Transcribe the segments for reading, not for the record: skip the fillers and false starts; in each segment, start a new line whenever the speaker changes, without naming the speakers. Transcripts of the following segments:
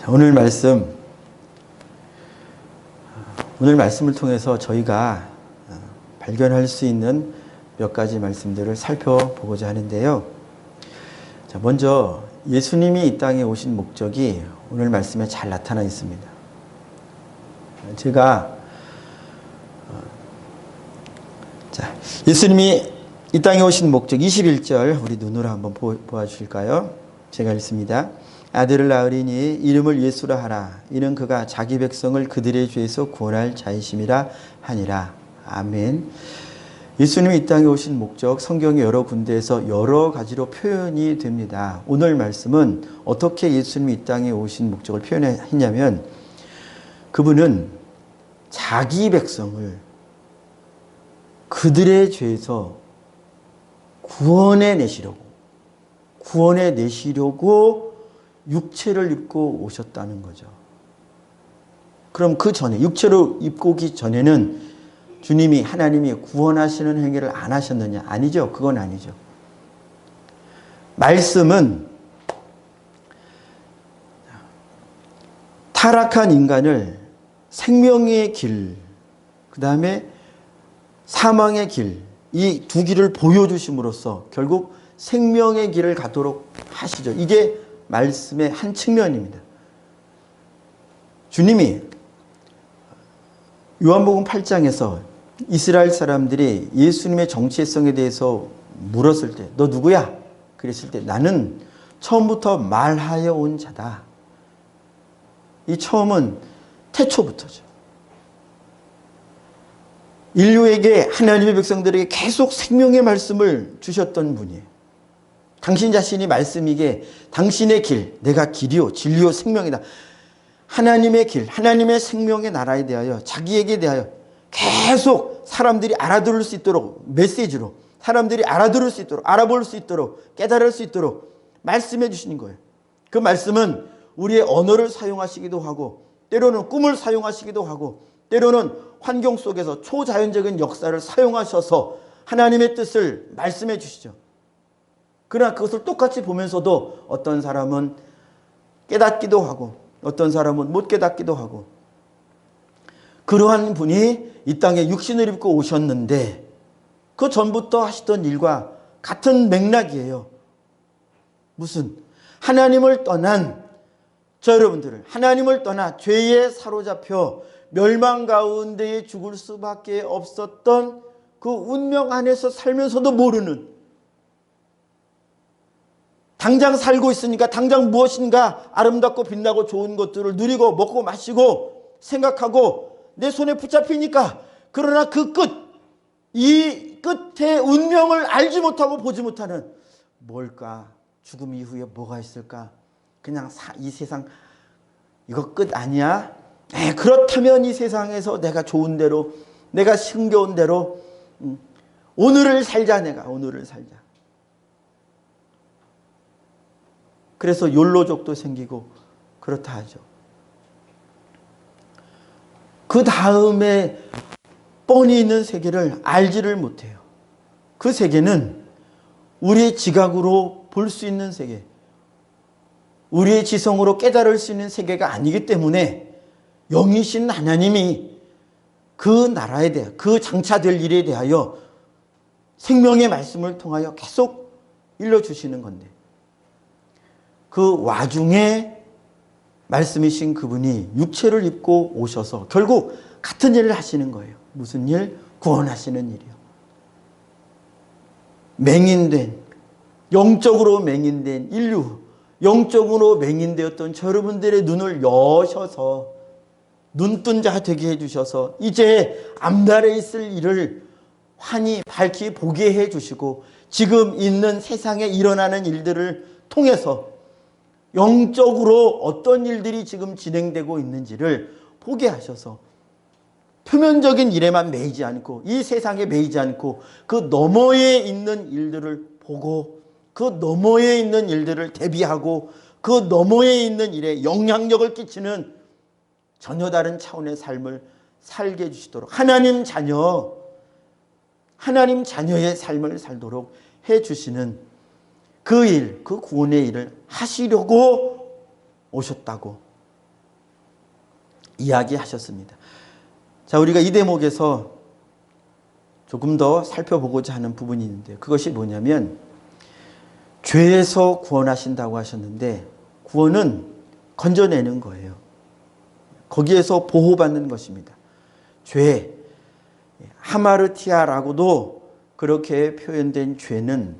오늘 말씀을 통해서 저희가 발견할 수 있는 몇 가지 말씀들을 살펴보고자 하는데요. 자, 먼저 예수님이 이 땅에 오신 목적이 오늘 말씀에 잘 나타나 있습니다. 예수님이 이 땅에 오신 목적 21절 우리 눈으로 한번 보아주실까요? 제가 읽습니다. 아들을 낳으리니 이름을 예수라 하라. 이는 그가 자기 백성을 그들의 죄에서 구원할 자이심이라 하니라. 아멘. 예수님이 이 땅에 오신 목적, 성경의 여러 군데에서 여러 가지로 표현이 됩니다. 오늘 말씀은 어떻게 예수님이 이 땅에 오신 목적을 표현했냐면, 그분은 자기 백성을 그들의 죄에서 구원해 내시려고 육체를 입고 오셨다는 거죠. 그럼 그 전에, 육체로 입고 오기 전에는 하나님이 구원하시는 행위를 안 하셨느냐? 아니죠. 그건 아니죠. 말씀은 타락한 인간을 생명의 길, 그 다음에 사망의 길, 이 두 길을 보여주심으로써 결국 생명의 길을 가도록 하시죠. 이게 말씀의 한 측면입니다. 주님이 요한복음 8장에서 이스라엘 사람들이 예수님의 정체성에 대해서 물었을 때, 너 누구야? 그랬을 때, 나는 처음부터 말하여 온 자다. 이 처음은 태초부터죠. 인류에게, 하나님의 백성들에게 계속 생명의 말씀을 주셨던 분이에요. 당신 자신이 말씀이게 당신의 길, 내가 길이요 진리요 생명이다. 하나님의 길, 하나님의 생명의 나라에 대하여, 자기에게 대하여 계속 사람들이 알아들을 수 있도록, 메시지로 사람들이 알아들을 수 있도록, 알아볼 수 있도록, 깨달을 수 있도록 말씀해 주시는 거예요. 그 말씀은 우리의 언어를 사용하시기도 하고, 때로는 꿈을 사용하시기도 하고, 때로는 환경 속에서 초자연적인 역사를 사용하셔서 하나님의 뜻을 말씀해 주시죠. 그러나 그것을 똑같이 보면서도 어떤 사람은 깨닫기도 하고 어떤 사람은 못 깨닫기도 하고, 그러한 분이 이 땅에 육신을 입고 오셨는데 그 전부터 하시던 일과 같은 맥락이에요. 무슨? 하나님을 떠난 여러분들을, 하나님을 떠나 죄에 사로잡혀 멸망 가운데에 죽을 수밖에 없었던 그 운명 안에서 살면서도 모르는, 당장 살고 있으니까 당장 무엇인가 아름답고 빛나고 좋은 것들을 누리고 먹고 마시고 생각하고 내 손에 붙잡히니까, 그러나 그 끝, 이 끝의 운명을 알지 못하고 보지 못하는, 뭘까? 죽음 이후에 뭐가 있을까? 그냥 이 세상 이거 끝 아니야? 그렇다면 이 세상에서 내가 좋은 대로, 내가 힘겨운 대로 오늘을 살자. 내가 오늘을 살자. 그래서 욜로족도 생기고 그렇다 하죠. 그 다음에 뻔히 있는 세계를 알지를 못해요. 그 세계는 우리의 지각으로 볼 수 있는 세계, 우리의 지성으로 깨달을 수 있는 세계가 아니기 때문에 영이신 하나님이 그 나라에 대해, 그 장차될 일에 대하여 생명의 말씀을 통하여 계속 일러주시는 건데, 그 와중에 말씀이신 그분이 육체를 입고 오셔서 결국 같은 일을 하시는 거예요. 무슨 일? 구원하시는 일이요. 맹인된, 영적으로 맹인된 인류, 영적으로 맹인되었던 여러분들의 눈을 여셔서 눈뜬 자 되게 해주셔서 이제 앞날에 있을 일을 환히 밝히 보게 해주시고, 지금 있는 세상에 일어나는 일들을 통해서 영적으로 어떤 일들이 지금 진행되고 있는지를 보게 하셔서 표면적인 일에만 매이지 않고, 이 세상에 매이지 않고 그 너머에 있는 일들을 보고, 그 너머에 있는 일들을 대비하고, 그 너머에 있는 일에 영향력을 끼치는 전혀 다른 차원의 삶을 살게 해주시도록, 하나님 자녀의 삶을 살도록 해주시는 그 일, 그 구원의 일을 하시려고 오셨다고 이야기하셨습니다. 자, 우리가 이 대목에서 조금 더 살펴보고자 하는 부분이 있는데요. 그것이 뭐냐면 죄에서 구원하신다고 하셨는데 구원은 건져내는 거예요. 거기에서 보호받는 것입니다. 죄, 하마르티아라고도 그렇게 표현된 죄는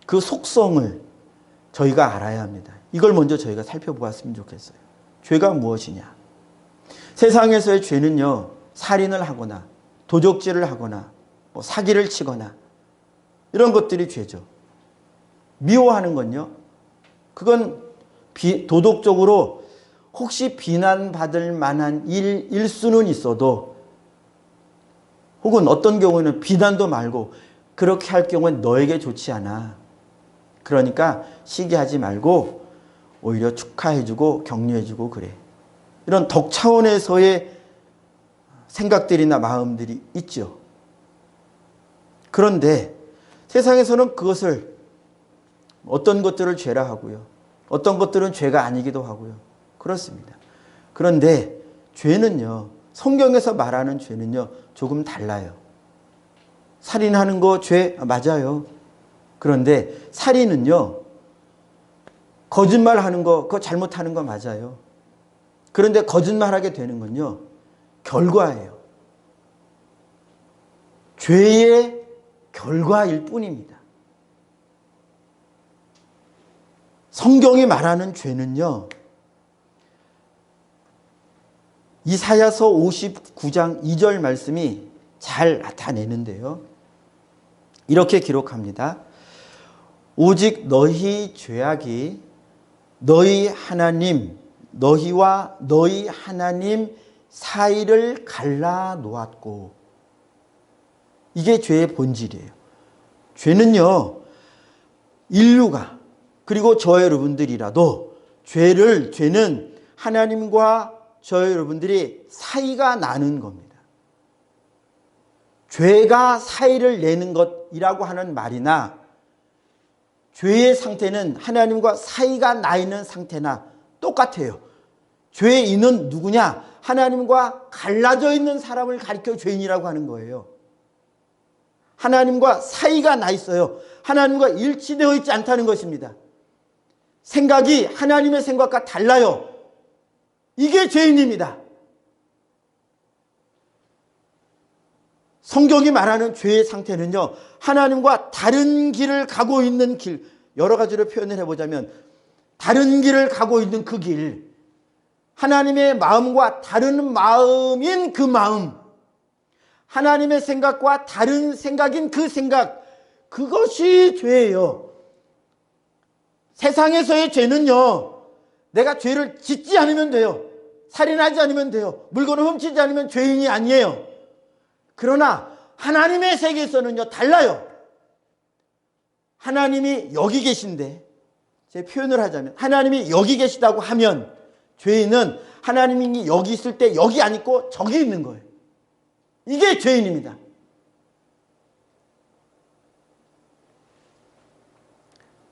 그 속성을 저희가 알아야 합니다. 이걸 먼저 저희가 살펴보았으면 좋겠어요. 죄가 무엇이냐? 세상에서의 죄는요, 살인을 하거나 도적질을 하거나 뭐 사기를 치거나 이런 것들이 죄죠. 미워하는 건요, 그건 도덕적으로 혹시 비난받을 만한 일일 수는 있어도, 혹은 어떤 경우는 비난도 말고 그렇게 할 경우는 너에게 좋지 않아. 그러니까 시기하지 말고 오히려 축하해주고 격려해주고 그래. 이런 덕 차원에서의 생각들이나 마음들이 있죠. 그런데 세상에서는 그것을 어떤 것들을 죄라 하고요. 어떤 것들은 죄가 아니기도 하고요. 그렇습니다. 그런데 죄는요, 성경에서 말하는 죄는요, 조금 달라요. 살인하는 거 죄 맞아요. 그런데 살인은요, 거짓말하는 거 그거 잘못하는 거 맞아요. 그런데 거짓말하게 되는 건요, 결과예요. 죄의 결과일 뿐입니다. 성경이 말하는 죄는요, 이사야서 59장 2절 말씀이 잘 나타내는데요. 이렇게 기록합니다. 오직 너희 죄악이 너희 하나님, 너희와 너희 하나님 사이를 갈라 놓았고, 이게 죄의 본질이에요. 죄는요, 인류가, 그리고 저 여러분들이라도 죄는 하나님과 저 여러분들이 사이가 나는 겁니다. 죄가 사이를 내는 것이라고 하는 말이나 죄의 상태는 하나님과 사이가 나 있는 상태나 똑같아요. 죄인은 누구냐? 하나님과 갈라져 있는 사람을 가리켜 죄인이라고 하는 거예요. 하나님과 사이가 나 있어요. 하나님과 일치되어 있지 않다는 것입니다. 생각이 하나님의 생각과 달라요. 이게 죄인입니다. 성경이 말하는 죄의 상태는요, 하나님과 다른 길을 가고 있는 길, 여러 가지로 표현을 해보자면 다른 길을 가고 있는 그 길, 하나님의 마음과 다른 마음인 그 마음, 하나님의 생각과 다른 생각인 그 생각, 그것이 죄예요. 세상에서의 죄는요, 내가 죄를 짓지 않으면 돼요. 살인하지 않으면 돼요. 물건을 훔치지 않으면 죄인이 아니에요. 그러나 하나님의 세계에서는요, 달라요. 하나님이 여기 계신데, 제 표현을 하자면 하나님이 여기 계시다고 하면 죄인은 하나님이 여기 있을 때 여기 안 있고 저기 있는 거예요. 이게 죄인입니다.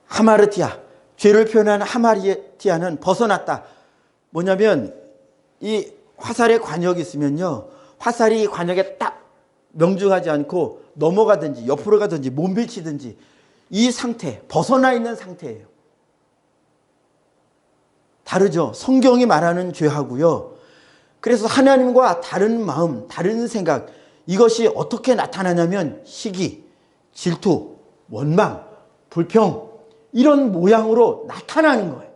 하마르티아, 죄를 표현하는 하마르티아는 벗어났다. 뭐냐면 이 화살에 관역이 있으면요, 화살이 관역에 딱 명중하지 않고 넘어가든지 옆으로 가든지 몸비치든지 이 상태, 벗어나 있는 상태예요. 다르죠. 성경이 말하는 죄하고요. 그래서 하나님과 다른 마음, 다른 생각, 이것이 어떻게 나타나냐면 시기, 질투, 원망, 불평, 이런 모양으로 나타나는 거예요.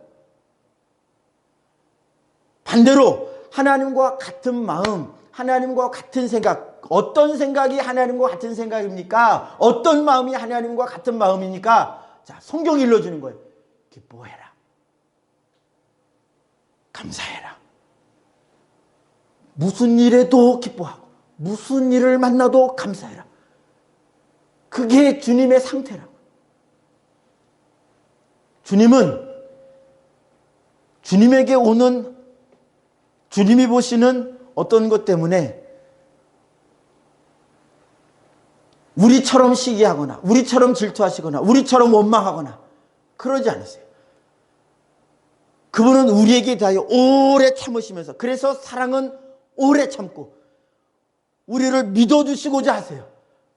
반대로 하나님과 같은 마음, 하나님과 같은 생각, 어떤 생각이 하나님과 같은 생각입니까? 어떤 마음이 하나님과 같은 마음입니까? 자, 성경이 일러주는 거예요. 기뻐해라. 감사해라. 무슨 일에도 기뻐하고 무슨 일을 만나도 감사해라. 그게 주님의 상태라고. 주님은 주님에게 오는, 주님이 보시는 어떤 것 때문에 우리처럼 시기하거나 우리처럼 질투하시거나 우리처럼 원망하거나 그러지 않으세요. 그분은 우리에게 대하여 오래 참으시면서, 그래서 사랑은 오래 참고 우리를 믿어주시고자 하세요.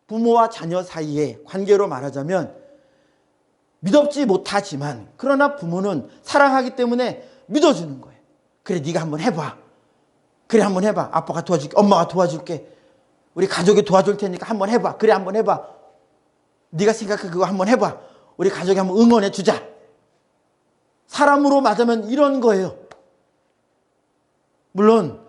부모와 자녀 사이의 관계로 말하자면 믿었지 못하지만 그러나 부모는 사랑하기 때문에 믿어주는 거예요. 그래 네가 한번 해봐. 그래 한번 해봐. 아빠가 도와줄게. 엄마가 도와줄게. 우리 가족이 도와줄 테니까 한번 해봐. 그래 한번 해봐. 네가 생각해 그거 한번 해봐. 우리 가족이 한번 응원해 주자. 사람으로 맞으면 이런 거예요. 물론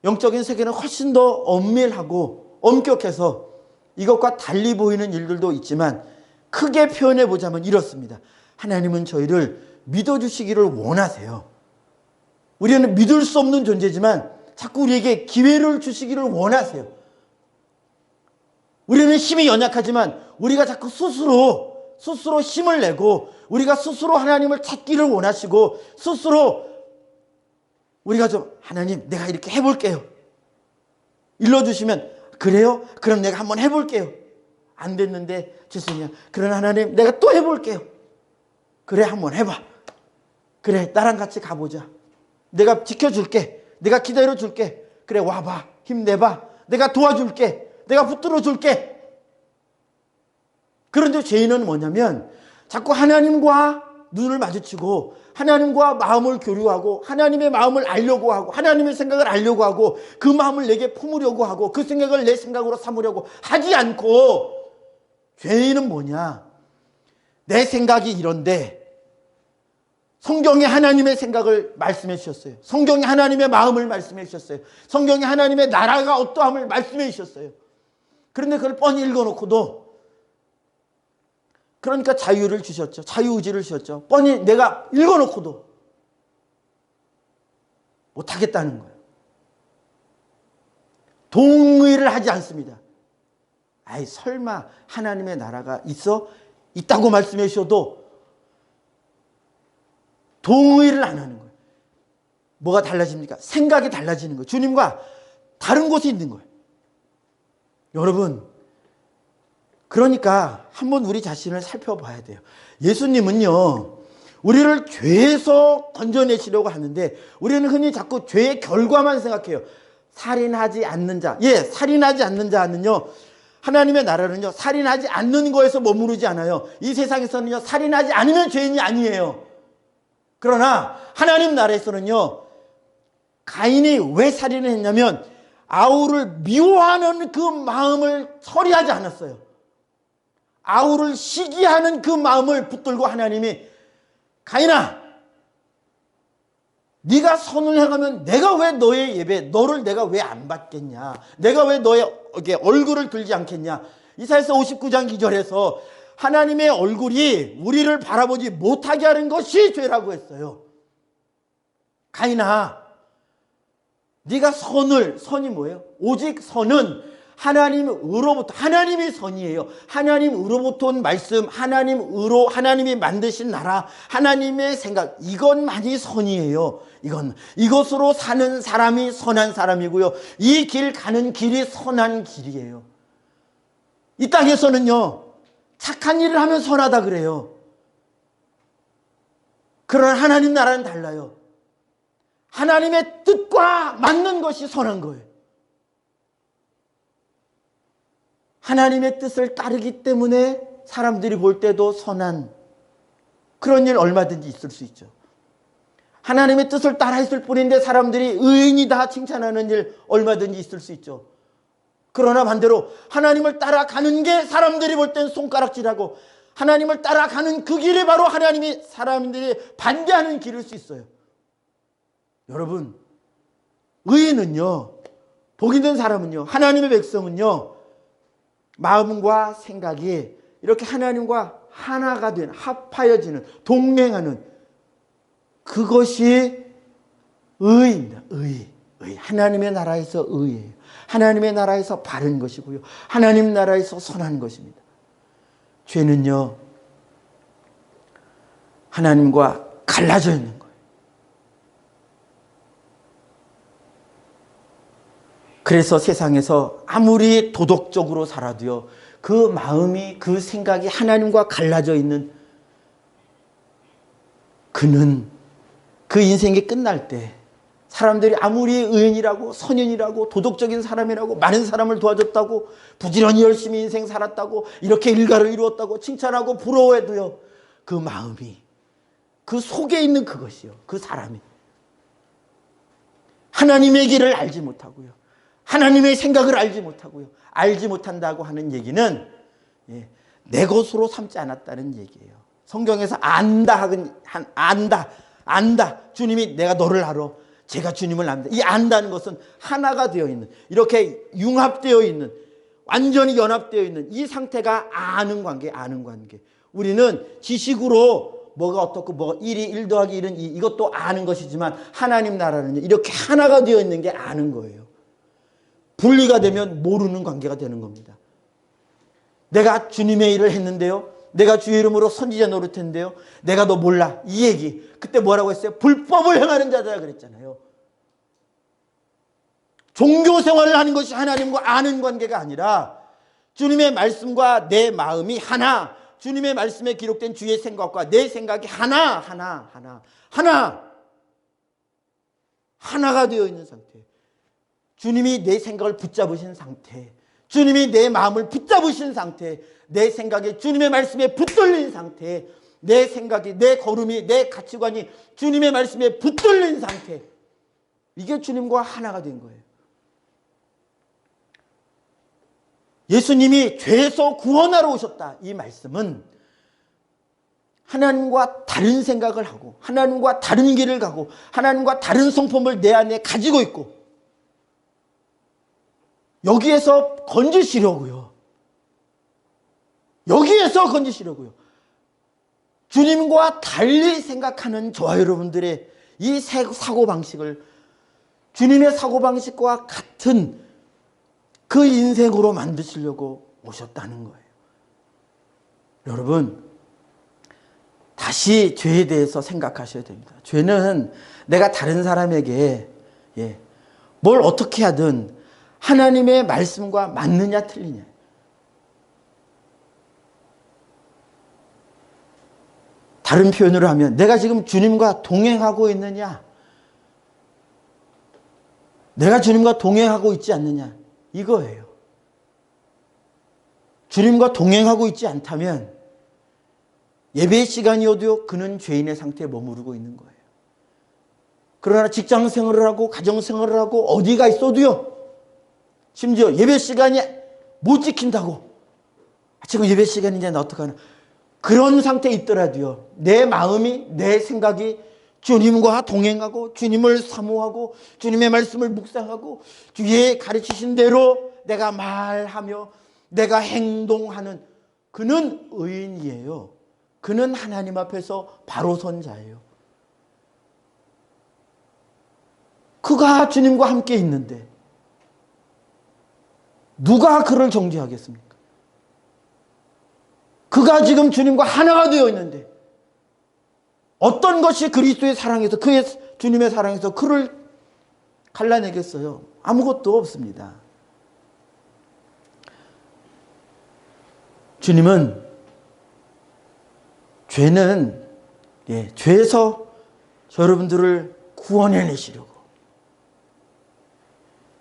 영적인 세계는 훨씬 더 엄밀하고 엄격해서 이것과 달리 보이는 일들도 있지만 크게 표현해 보자면 이렇습니다. 하나님은 저희를 믿어주시기를 원하세요. 우리는 믿을 수 없는 존재지만 자꾸 우리에게 기회를 주시기를 원하세요. 우리는 힘이 연약하지만 우리가 자꾸 스스로 힘을 내고 우리가 스스로 하나님을 찾기를 원하시고 스스로 우리가 좀 하나님 내가 이렇게 해볼게요. 일러주시면 그래요? 그럼 내가 한번 해볼게요. 안 됐는데 죄송해요. 그러나 하나님 내가 또 해볼게요. 그래 한번 해봐. 그래 나랑 같이 가보자. 내가 지켜줄게. 내가 기다려줄게. 그래 와봐. 힘내봐. 내가 도와줄게. 내가 붙들어줄게. 그런데 죄인은 뭐냐면 자꾸 하나님과 눈을 마주치고 하나님과 마음을 교류하고 하나님의 마음을 알려고 하고 하나님의 생각을 알려고 하고 그 마음을 내게 품으려고 하고 그 생각을 내 생각으로 삼으려고 하지 않고 죄인은 뭐냐? 내 생각이 이런데 성경에 하나님의 생각을 말씀해 주셨어요. 성경에 하나님의 마음을 말씀해 주셨어요. 성경에 하나님의 나라가 어떠함을 말씀해 주셨어요. 그런데 그걸 뻔히 읽어놓고도 그러니까 자유를 주셨죠. 자유의지를 주셨죠. 뻔히 내가 읽어놓고도 못하겠다는 거예요. 동의를 하지 않습니다. 아이 설마 하나님의 나라가 있다고 말씀해 주셔도 동의를 안 하는 거예요. 뭐가 달라집니까? 생각이 달라지는 거예요. 주님과 다른 곳에 있는 거예요. 여러분 그러니까 한번 우리 자신을 살펴봐야 돼요. 예수님은요 우리를 죄에서 건져내시려고 하는데 우리는 흔히 자꾸 죄의 결과만 생각해요. 살인하지 않는 자, 살인하지 않는 자는요 하나님의 나라는요 살인하지 않는 거에서 머무르지 않아요. 이 세상에서는요 살인하지 않으면 죄인이 아니에요. 그러나 하나님 나라에서는요 가인이 왜 살인을 했냐면 아우를 미워하는 그 마음을 처리하지 않았어요. 아우를 시기하는 그 마음을 붙들고 하나님이 가인아 네가 선을 행하면 내가 왜 너의 예배 너를 내가 왜 안 받겠냐. 내가 왜 너의 얼굴을 들지 않겠냐. 이사야서 59장 2절에서 하나님의 얼굴이 우리를 바라보지 못하게 하는 것이 죄라고 했어요. 가인아 네가 선이 뭐예요? 오직 선은 하나님으로부터 하나님이 선이에요. 하나님으로부터 온 말씀 하나님이 만드신 나라 하나님의 생각 이것만이 선이에요. 이것으로 사는 사람이 선한 사람이고요. 이 길 가는 길이 선한 길이에요. 이 땅에서는요 착한 일을 하면 선하다 그래요. 그러나 하나님 나라는 달라요. 하나님의 뜻과 맞는 것이 선한 거예요. 하나님의 뜻을 따르기 때문에 사람들이 볼 때도 선한 그런 일 얼마든지 있을 수 있죠. 하나님의 뜻을 따라 했을 뿐인데 사람들이 의인이다 칭찬하는 일 얼마든지 있을 수 있죠. 그러나 반대로 하나님을 따라가는 게 사람들이 볼 땐 손가락질하고 하나님을 따라가는 그 길이 바로 사람들이 반대하는 길일 수 있어요. 여러분 의인은요 복 있는 사람은요 하나님의 백성은요 마음과 생각이 이렇게 하나님과 하나가 된 합하여지는 동행하는 그것이 의입니다. 의. 하나님의 나라에서 의예요. 하나님의 나라에서 바른 것이고요. 하나님 나라에서 선한 것입니다. 죄는요 하나님과 갈라져 있는 거예요. 그래서 세상에서 아무리 도덕적으로 살아도요 그 마음이 그 생각이 하나님과 갈라져 있는 그는 그 인생이 끝날 때 사람들이 아무리 의인이라고 선인이라고 도덕적인 사람이라고 많은 사람을 도와줬다고 부지런히 열심히 인생 살았다고 이렇게 일가를 이루었다고 칭찬하고 부러워해도요, 그 마음이, 그 속에 있는 그것이요, 그 사람이 하나님의 길을 알지 못하고요, 하나님의 생각을 알지 못하고요, 알지 못한다고 하는 얘기는 내 것으로 삼지 않았다는 얘기예요. 성경에서 안다, 주님이 내가 너를 알아, 제가 주님을 압니다. 이 안다는 것은 하나가 되어 있는, 이렇게 융합되어 있는, 완전히 연합되어 있는 이 상태가 아는 관계, 아는 관계. 우리는 지식으로 뭐가 어떻고 뭐가 1 더하기 1은 2, 이것도 아는 것이지만 하나님 나라는 이렇게 하나가 되어 있는 게 아는 거예요. 분리가 되면 모르는 관계가 되는 겁니다. 내가 주님의 일을 했는데요, 내가 주의 이름으로 선지자 노릇했는데요, 내가 너 몰라, 이 얘기. 그때 뭐라고 했어요? 불법을 행하는 자들아 그랬잖아요. 종교 생활을 하는 것이 하나님과 아는 관계가 아니라 주님의 말씀과 내 마음이 하나, 주님의 말씀에 기록된 주의 생각과 내 생각이 하나가 되어 있는 상태. 주님이 내 생각을 붙잡으신 상태, 주님이 내 마음을 붙잡으신 상태, 내 생각이 주님의 말씀에 붙들린 상태, 내 생각이, 내 걸음이, 내 가치관이 주님의 말씀에 붙들린 상태, 이게 주님과 하나가 된 거예요. 예수님이 죄에서 구원하러 오셨다, 이 말씀은 하나님과 다른 생각을 하고 하나님과 다른 길을 가고 하나님과 다른 성품을 내 안에 가지고 있고 여기에서 건지시려고요. 주님과 달리 생각하는 저와 여러분들의 이 사고방식을 주님의 사고방식과 같은 그 인생으로 만드시려고 오셨다는 거예요. 여러분, 다시 죄에 대해서 생각하셔야 됩니다. 죄는 내가 다른 사람에게 뭘 어떻게 하든 하나님의 말씀과 맞느냐 틀리냐, 다른 표현으로 하면 내가 지금 주님과 동행하고 있느냐, 내가 주님과 동행하고 있지 않느냐, 이거예요. 주님과 동행하고 있지 않다면 예배 시간이어도 그는 죄인의 상태에 머무르고 있는 거예요. 그러나 직장 생활을 하고 가정 생활을 하고 어디가 있어도요, 심지어 예배 시간이 못 지킨다고, 지금 예배 시간인데 나 어떡하나, 그런 상태에 있더라도요, 내 마음이, 내 생각이 주님과 동행하고 주님을 사모하고 주님의 말씀을 묵상하고 주의 가르치신 대로 내가 말하며 내가 행동하는, 그는 의인이에요. 그는 하나님 앞에서 바로 선 자예요. 그가 주님과 함께 있는데 누가 그를 정죄하겠습니까? 그가 지금 주님과 하나가 되어 있는데 어떤 것이 그리스도의 사랑에서, 그의 주님의 사랑에서 그를 갈라내겠어요? 아무것도 없습니다. 주님은 죄에서 여러분들을 구원해내시려고,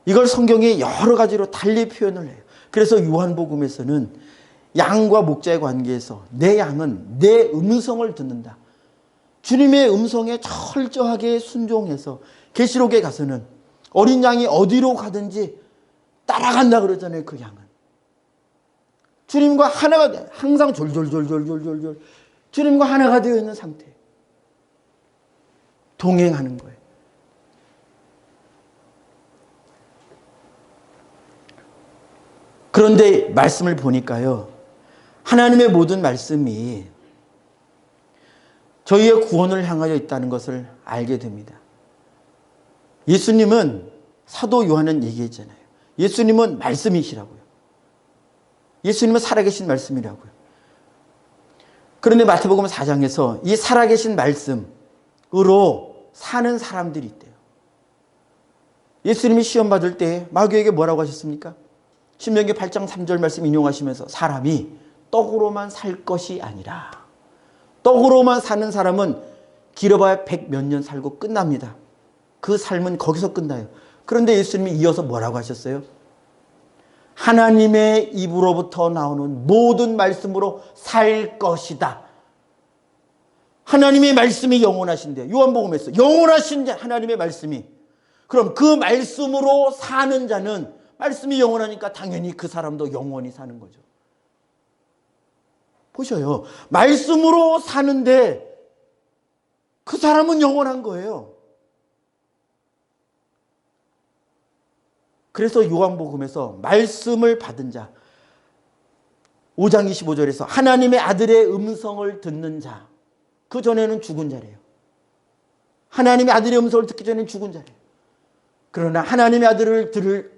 이걸 성경이 여러 가지로 달리 표현을 해요. 그래서 요한복음에서는 양과 목자의 관계에서 내 양은 내 음성을 듣는다, 주님의 음성에 철저하게 순종해서, 계시록에 가서는 어린 양이 어디로 가든지 따라간다 그러잖아요. 그 양은 주님과 하나가, 항상 졸졸졸졸졸졸 주님과 하나가 되어 있는 상태, 동행하는 거예요. 그런데 말씀을 보니까요, 하나님의 모든 말씀이 저희의 구원을 향하여 있다는 것을 알게 됩니다. 예수님은, 사도 요한은 얘기했잖아요. 예수님은 말씀이시라고요. 예수님은 살아계신 말씀이라고요. 그런데 마태복음 4장에서 이 살아계신 말씀으로 사는 사람들이 있대요. 예수님이 시험 받을 때 마귀에게 뭐라고 하셨습니까? 신명기 8장 3절 말씀 인용하시면서 사람이 떡으로만 살 것이 아니라, 떡으로만 사는 사람은 길어봐야 100 몇 년 살고 끝납니다. 그 삶은 거기서 끝나요. 그런데 예수님이 이어서 뭐라고 하셨어요? 하나님의 입으로부터 나오는 모든 말씀으로 살 것이다. 하나님의 말씀이 영원하신데, 요한복음에서 영원하신 하나님의 말씀이, 그럼 그 말씀으로 사는 자는, 말씀이 영원하니까 당연히 그 사람도 영원히 사는 거죠. 보셔요. 말씀으로 사는데 그 사람은 영원한 거예요. 그래서 요한복음에서 말씀을 받은 자, 5장 25절에서 하나님의 아들의 음성을 듣는 자, 그 전에는 죽은 자래요. 하나님의 아들의 음성을 듣기 전에는 죽은 자래요. 그러나 하나님의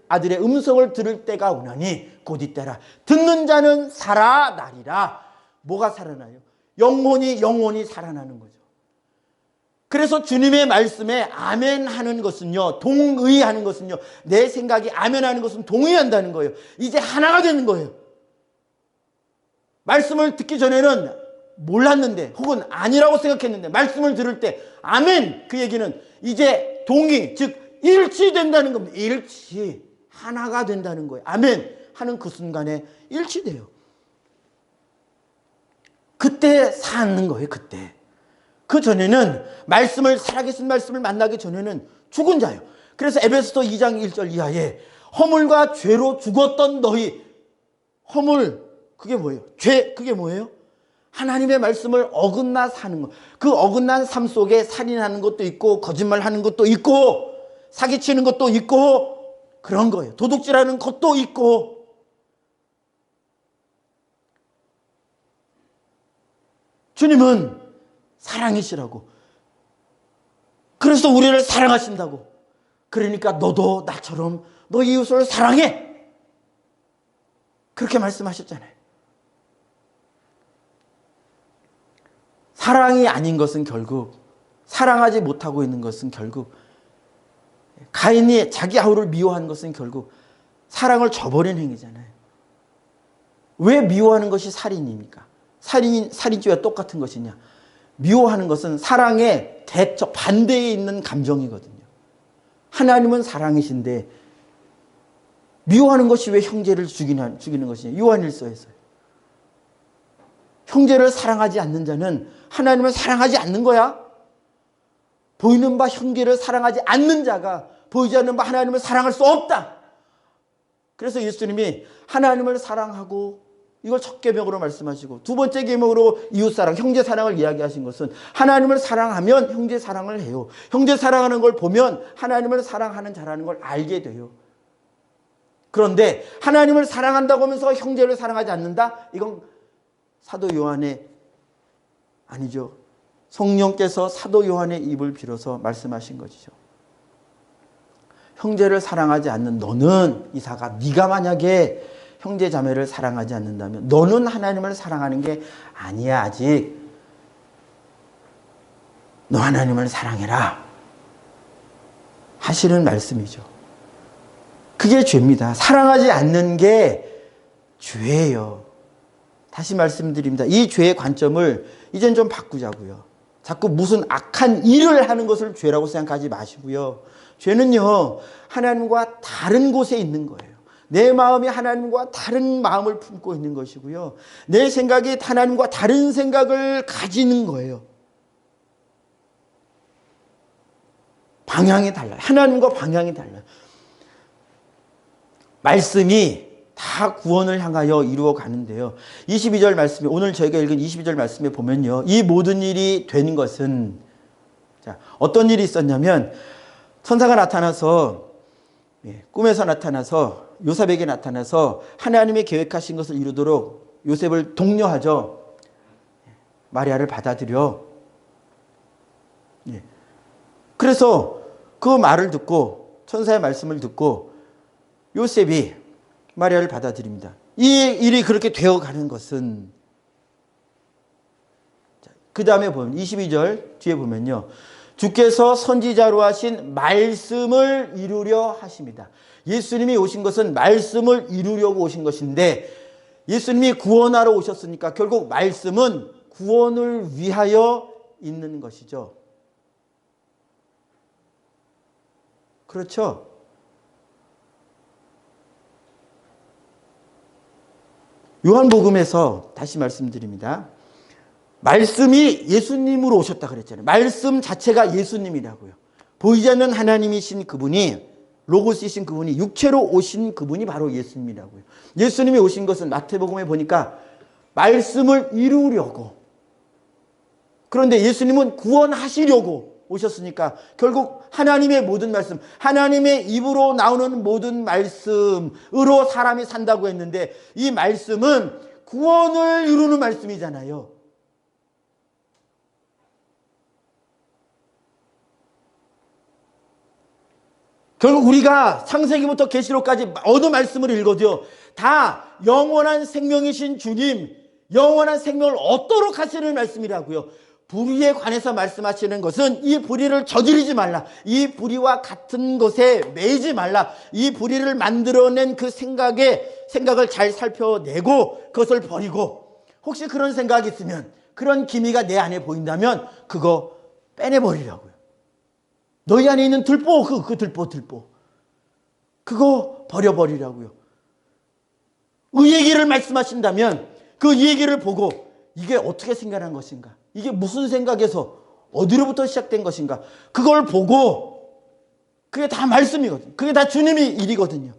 아들의 음성을 들을 때가 오나니 곧 이때라. 듣는 자는 살아나리라. 뭐가 살아나요? 영혼이 살아나는 거죠. 그래서 주님의 말씀에 아멘 하는 것은요, 동의하는 것은요, 내 생각이 아멘 하는 것은 동의한다는 거예요. 이제 하나가 되는 거예요. 말씀을 듣기 전에는 몰랐는데 혹은 아니라고 생각했는데 말씀을 들을 때 아멘, 그 얘기는 이제 동의, 즉 일치된다는 겁니다. 일치, 하나가 된다는 거예요. 아멘 하는 그 순간에 일치돼요. 그때 사는 거예요. 그때. 그 전에는 말씀을, 살아계신 말씀을 만나기 전에는 죽은 자예요. 그래서 에베소서 2장 1절 이하에 허물과 죄로 죽었던 너희, 허물, 그게 뭐예요? 죄, 그게 뭐예요? 하나님의 말씀을 어긋나 사는 것. 그 어긋난 삶 속에 살인하는 것도 있고 거짓말하는 것도 있고 사기치는 것도 있고 그런 거예요. 도둑질하는 것도 있고. 주님은 사랑이시라고. 그래서 우리를 사랑하신다고. 그러니까 너도 나처럼 너 이웃을 사랑해. 그렇게 말씀하셨잖아요. 사랑이 아닌 것은 결국, 사랑하지 못하고 있는 것은 결국, 가인이 자기 아우를 미워한 것은 결국 사랑을 저버린 행위잖아요. 왜 미워하는 것이 살인입니까? 살인죄와 똑같은 것이냐? 미워하는 것은 사랑의 대처, 반대에 있는 감정이거든요. 하나님은 사랑이신데 미워하는 것이 왜 형제를 죽이는 것이냐? 요한일서에서요. 형제를 사랑하지 않는 자는 하나님을 사랑하지 않는 거야. 보이는 바 형제를 사랑하지 않는 자가 보이지 않는 바 하나님을 사랑할 수 없다. 그래서 예수님이 하나님을 사랑하고, 이걸 첫 계명으로 말씀하시고, 두 번째 계명으로 이웃사랑, 형제사랑을 이야기하신 것은 하나님을 사랑하면 형제사랑을 해요. 형제사랑하는 걸 보면 하나님을 사랑하는 자라는 걸 알게 돼요. 그런데 하나님을 사랑한다고 하면서 형제를 사랑하지 않는다? 이건 사도 요한의, 아니죠, 성령께서 사도 요한의 입을 빌어서 말씀하신 것이죠. 형제를 사랑하지 않는 너는, 이사가, 네가 만약에 형제 자매를 사랑하지 않는다면 너는 하나님을 사랑하는 게 아니야. 아직 너 하나님을 사랑해라 하시는 말씀이죠. 그게 죄입니다. 사랑하지 않는 게 죄예요. 다시 말씀드립니다. 이 죄의 관점을 이젠 좀 바꾸자고요. 자꾸 무슨 악한 일을 하는 것을 죄라고 생각하지 마시고요. 죄는요, 하나님과 다른 곳에 있는 거예요. 내 마음이 하나님과 다른 마음을 품고 있는 것이고요. 내 생각이 하나님과 다른 생각을 가지는 거예요. 방향이 달라요. 하나님과 방향이 달라요. 말씀이 다 구원을 향하여 이루어 가는데요. 22절 말씀에, 오늘 저희가 읽은 22절 말씀에 보면요, 이 모든 일이 된 것은, 자, 어떤 일이 있었냐면, 천사가 나타나서, 꿈에서 나타나서 요셉에게 나타나서 하나님의 계획하신 것을 이루도록 요셉을 독려하죠. 마리아를 받아들여. 그래서 그 말을 듣고, 천사의 말씀을 듣고 요셉이 마리아를 받아들입니다. 이 일이 그렇게 되어가는 것은, 그 다음에 보면 22절 뒤에 보면요, 주께서 선지자로 하신 말씀을 이루려 하십니다. 예수님이 오신 것은 말씀을 이루려고 오신 것인데, 예수님이 구원하러 오셨으니까 결국 말씀은 구원을 위하여 있는 것이죠. 그렇죠? 요한복음에서 다시 말씀드립니다. 말씀이 예수님으로 오셨다 그랬잖아요. 말씀 자체가 예수님이라고요. 보이지 않는 하나님이신 그분이, 로고스이신 그분이, 육체로 오신 그분이 바로 예수님이라고요. 예수님이 오신 것은 마태복음에 보니까 말씀을 이루려고, 그런데 예수님은 구원하시려고 오셨으니까 결국 하나님의 모든 말씀, 하나님의 입으로 나오는 모든 말씀으로 사람이 산다고 했는데, 이 말씀은 구원을 이루는 말씀이잖아요. 결국 우리가 창세기부터 계시록까지 어느 말씀을 읽어도요, 다 영원한 생명이신 주님, 영원한 생명을 얻도록 하시는 말씀이라고요. 불의에 관해서 말씀하시는 것은 이 불의를 저지르지 말라, 이 불의와 같은 것에 매이지 말라, 이 불의를 만들어낸 그 생각을 잘 살펴내고 그것을 버리고, 혹시 그런 생각이 있으면, 그런 기미가 내 안에 보인다면 그거 빼내버리라고요. 너희 안에 있는 들보, 그 들보 그거 버려버리라고요. 의의 길을 말씀하신다면 그 의의 길을 보고 이게 어떻게 생겨난 것인가, 이게 무슨 생각에서 어디로부터 시작된 것인가, 그걸 보고, 그게 다 말씀이거든요. 그게 다 주님의 일이거든요.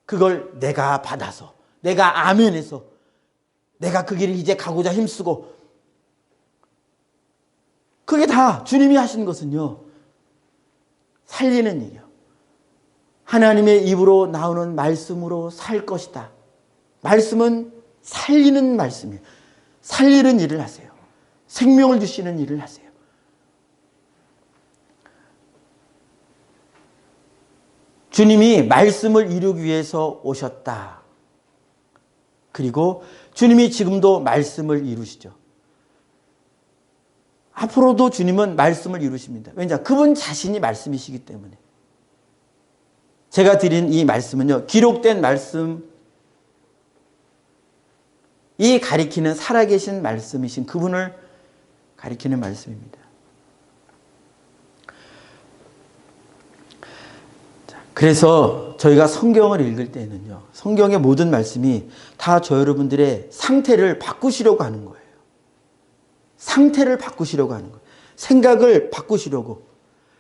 그걸 내가 받아서, 내가 아멘해서, 내가 그 길을 이제 가고자 힘쓰고, 그게 다 주님이 하신 것은요, 살리는 일이요. 하나님의 입으로 나오는 말씀으로 살 것이다. 말씀은 살리는 말씀이에요. 살리는 일을 하세요. 생명을 주시는 일을 하세요. 주님이 말씀을 이루기 위해서 오셨다. 그리고 주님이 지금도 말씀을 이루시죠. 앞으로도 주님은 말씀을 이루십니다. 왜냐? 그분 자신이 말씀이시기 때문에. 제가 드린 이 말씀은요, 기록된 말씀이 가리키는 살아계신 말씀이신 그분을 가리키는 말씀입니다. 그래서 저희가 성경을 읽을 때는요, 성경의 모든 말씀이 다 저 여러분들의 상태를 바꾸시려고 하는 거예요. 상태를 바꾸시려고 하는 거예요. 생각을 바꾸시려고.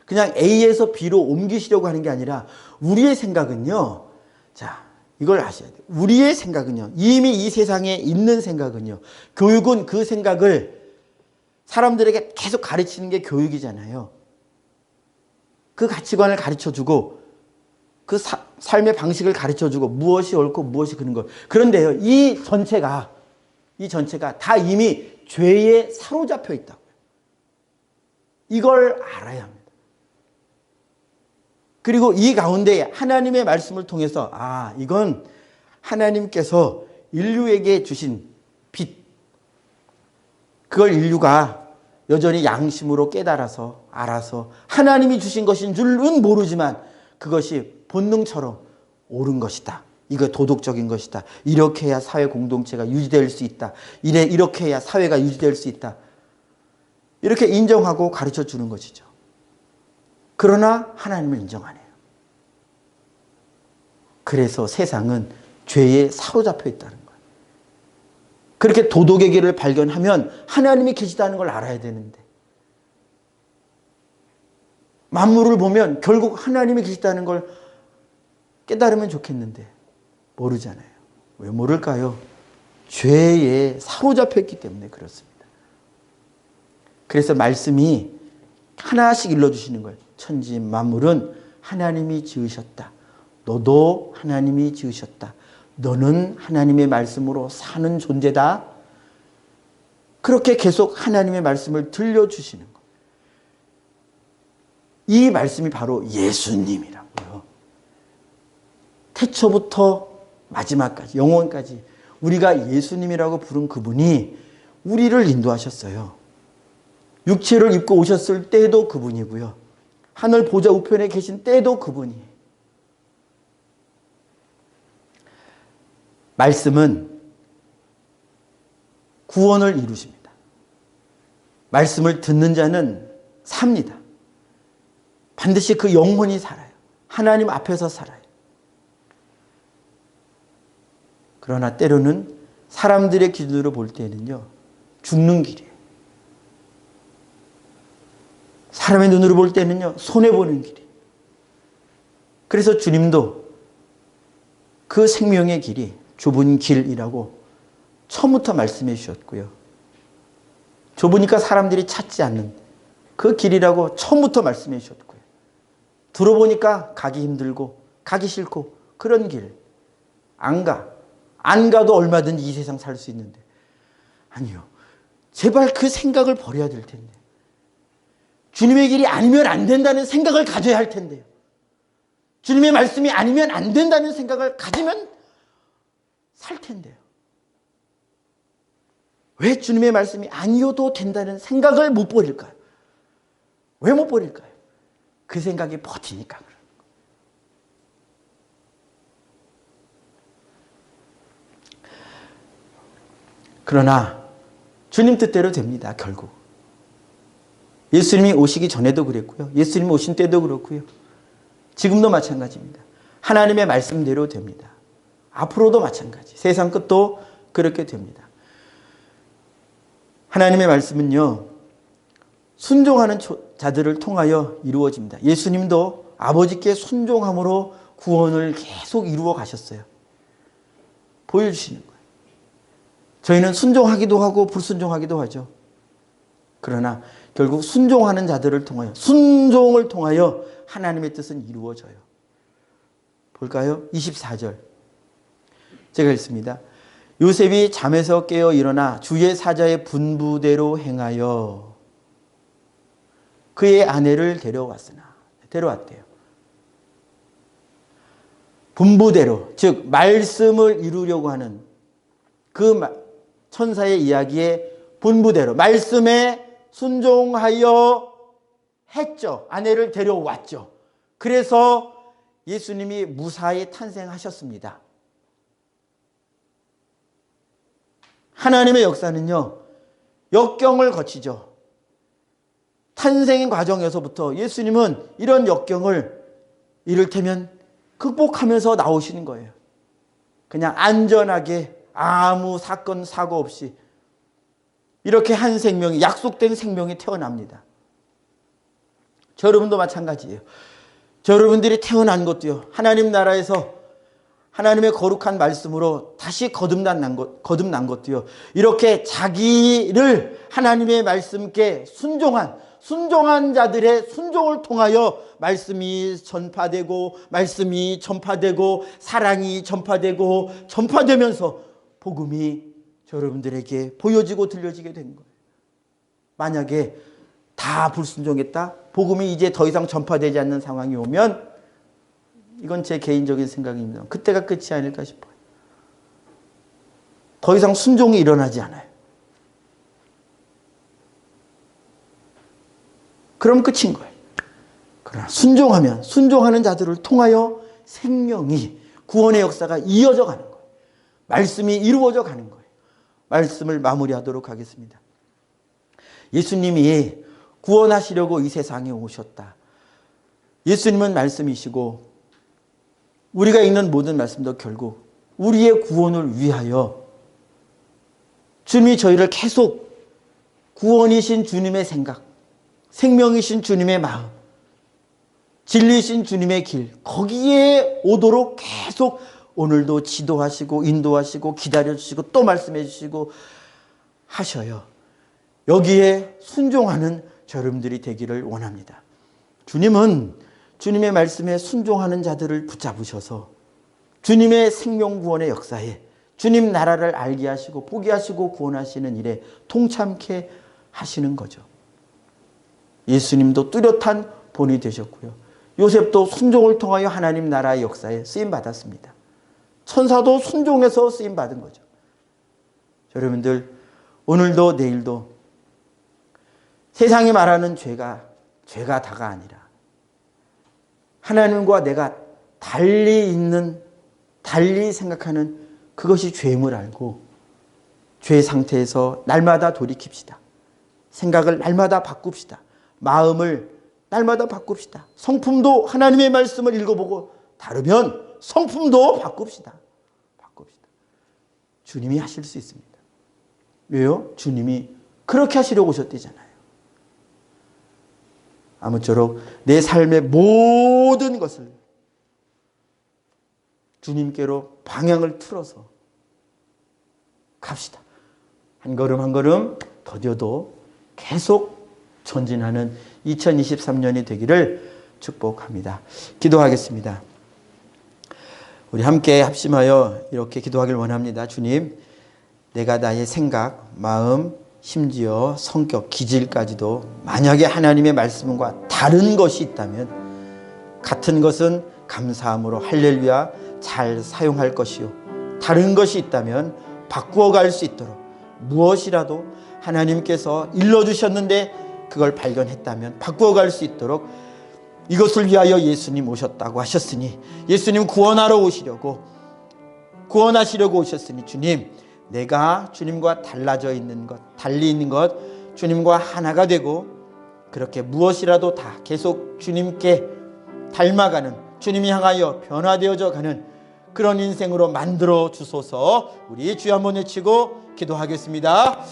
그냥 A에서 B로 옮기시려고 하는 게 아니라, 우리의 생각은요, 자, 이걸 아셔야 돼요. 우리의 생각은요, 이미 이 세상에 있는 생각은요, 교육은 그 생각을 사람들에게 계속 가르치는 게 교육이잖아요. 그 가치관을 가르쳐주고, 그 삶의 방식을 가르쳐주고, 무엇이 옳고 무엇이 그런 것. 그런데요, 이 전체가 다 이미 죄에 사로잡혀 있다고요. 이걸 알아야 합니다. 그리고 이 가운데 하나님의 말씀을 통해서, 이건 하나님께서 인류에게 주신 빛, 그걸 인류가 여전히 양심으로 깨달아서, 알아서 하나님이 주신 것인 줄은 모르지만 그것이 본능처럼 옳은 것이다. 이거 도덕적인 것이다. 이렇게 해야 사회 공동체가 유지될 수 있다. 이렇게 해야 사회가 유지될 수 있다. 이렇게 인정하고 가르쳐 주는 것이죠. 그러나 하나님을 인정 안 해요. 그래서 세상은 죄에 사로잡혀 있다는 거예요. 그렇게 도덕의 길을 발견하면 하나님이 계시다는 걸 알아야 되는데, 만물을 보면 결국 하나님이 계시다는 걸 깨달으면 좋겠는데 모르잖아요. 왜 모를까요? 죄에 사로잡혔기 때문에 그렇습니다. 그래서 말씀이 하나씩 일러주시는 거예요. 천지 만물은 하나님이 지으셨다. 너도 하나님이 지으셨다. 너는 하나님의 말씀으로 사는 존재다. 그렇게 계속 하나님의 말씀을 들려주시는 거예요. 이 말씀이 바로 예수님이라고요. 태초부터 마지막까지, 영원까지 우리가 예수님이라고 부른 그분이 우리를 인도하셨어요. 육체를 입고 오셨을 때도 그분이고요. 하늘 보좌 우편에 계신 때도 그분이에요. 말씀은 구원을 이루십니다. 말씀을 듣는 자는 삽니다. 반드시 그 영혼이 살아요. 하나님 앞에서 살아요. 그러나 때로는 사람들의 기준으로 볼 때는요, 죽는 길이에요. 사람의 눈으로 볼 때는요, 손해보는 길이에요. 그래서 주님도 그 생명의 길이 좁은 길이라고 처음부터 말씀해 주셨고요. 좁으니까 사람들이 찾지 않는 그 길이라고 처음부터 말씀해 주셨고요. 들어보니까 가기 힘들고 가기 싫고 그런 길 안 가도 얼마든지 이 세상 살 수 있는데, 아니요, 제발 그 생각을 버려야 될 텐데, 주님의 길이 아니면 안 된다는 생각을 가져야 할 텐데요. 주님의 말씀이 아니면 안 된다는 생각을 가지면 살 텐데요. 왜 주님의 말씀이 아니어도 된다는 생각을 못 버릴까요? 왜 못 버릴까요? 그 생각이 버티니까 그래요. 그러나 주님 뜻대로 됩니다. 결국 예수님이 오시기 전에도 그랬고요, 예수님이 오신 때도 그렇고요, 지금도 마찬가지입니다. 하나님의 말씀대로 됩니다. 앞으로도 마찬가지, 세상 끝도 그렇게 됩니다. 하나님의 말씀은요, 순종하는 자들을 통하여 이루어집니다. 예수님도 아버지께 순종함으로 구원을 계속 이루어 가셨어요. 보여주시는 거예요. 저희는 순종하기도 하고 불순종하기도 하죠. 그러나 결국 순종하는 자들을 통하여, 순종을 통하여 하나님의 뜻은 이루어져요. 볼까요? 24절 제가 읽습니다. 요셉이 잠에서 깨어 일어나 주의 사자의 분부대로 행하여 그의 아내를 데려왔대요. 분부대로, 즉 말씀을 이루려고 하는 그 천사의 이야기의 분부대로 말씀에 순종하여 했죠. 아내를 데려왔죠. 그래서 예수님이 무사히 탄생하셨습니다. 하나님의 역사는요, 역경을 거치죠. 탄생 과정에서부터 예수님은 이런 역경을 이를테면 극복하면서 나오시는 거예요. 그냥 안전하게 아무 사건 사고 없이 이렇게 한 생명이, 약속된 생명이 태어납니다. 저 여러분도 마찬가지예요. 저 여러분들이 태어난 것도요, 하나님 나라에서 하나님의 거룩한 말씀으로 다시 거듭난 것도요, 이렇게 자기를 하나님의 말씀께 순종한 자들의 순종을 통하여 말씀이 전파되고 사랑이 전파되면서 복음이 여러분들에게 보여지고 들려지게 된 거예요. 만약에 다 불순종했다, 복음이 이제 더 이상 전파되지 않는 상황이 오면, 이건 제 개인적인 생각입니다, 그때가 끝이 아닐까 싶어요. 더 이상 순종이 일어나지 않아요. 그럼 끝인 거예요. 그러나 순종하는 자들을 통하여 생명이, 구원의 역사가 이어져 가는 거예요. 말씀이 이루어져 가는 거예요. 말씀을 마무리하도록 하겠습니다. 예수님이 구원하시려고 이 세상에 오셨다. 예수님은 말씀이시고 우리가 읽는 모든 말씀도 결국 우리의 구원을 위하여 주님이 저희를 계속 구원이신 주님의 생각, 생명이신 주님의 마음, 진리이신 주님의 길, 거기에 오도록 계속 오늘도 지도하시고 인도하시고 기다려주시고 또 말씀해 주시고 하셔요. 여기에 순종하는 여러분들이 되기를 원합니다. 주님은 주님의 말씀에 순종하는 자들을 붙잡으셔서 주님의 생명구원의 역사에 주님 나라를 알게 하시고 보게 하시고 구원하시는 일에 동참케 하시는 거죠. 예수님도 뚜렷한 본이 되셨고요, 요셉도 순종을 통하여 하나님 나라의 역사에 쓰임받았습니다. 천사도 순종해서 쓰임받은 거죠. 여러분들, 오늘도 내일도 세상이 말하는 죄가 다가 아니라 하나님과 내가 달리 생각하는 그것이 죄임을 알고 죄 상태에서 날마다 돌이킵시다. 생각을 날마다 바꿉시다. 마음을 날마다 바꿉시다. 성품도 하나님의 말씀을 읽어보고 다르면 성품도 바꿉시다. 주님이 하실 수 있습니다. 왜요? 주님이 그렇게 하시려고 오셨대잖아요. 아무쪼록 내 삶의 모든 것을 주님께로 방향을 틀어서 갑시다. 한 걸음 한 걸음 더뎌도 계속 전진하는 2023년이 되기를 축복합니다. 기도하겠습니다. 우리 함께 합심하여 이렇게 기도하길 원합니다. 주님, 내가 나의 생각, 마음, 심지어 성격, 기질까지도 만약에 하나님의 말씀과 다른 것이 있다면 같은 것은 감사함으로 할렐루야 잘 사용할 것이요, 다른 것이 있다면 바꾸어 갈 수 있도록 무엇이라도 하나님께서 일러주셨는데 그걸 발견했다면 바꾸어 갈 수 있도록 이것을 위하여 예수님 오셨다고 하셨으니 예수님 구원하시려고 오셨으니 주님, 내가 주님과 달라져 있는 것, 달리 있는 것, 주님과 하나가 되고 그렇게 무엇이라도 다 계속 주님께 닮아가는, 주님이 향하여 변화되어져 가는 그런 인생으로 만들어 주소서. 우리 주여 한번 외치고 기도하겠습니다.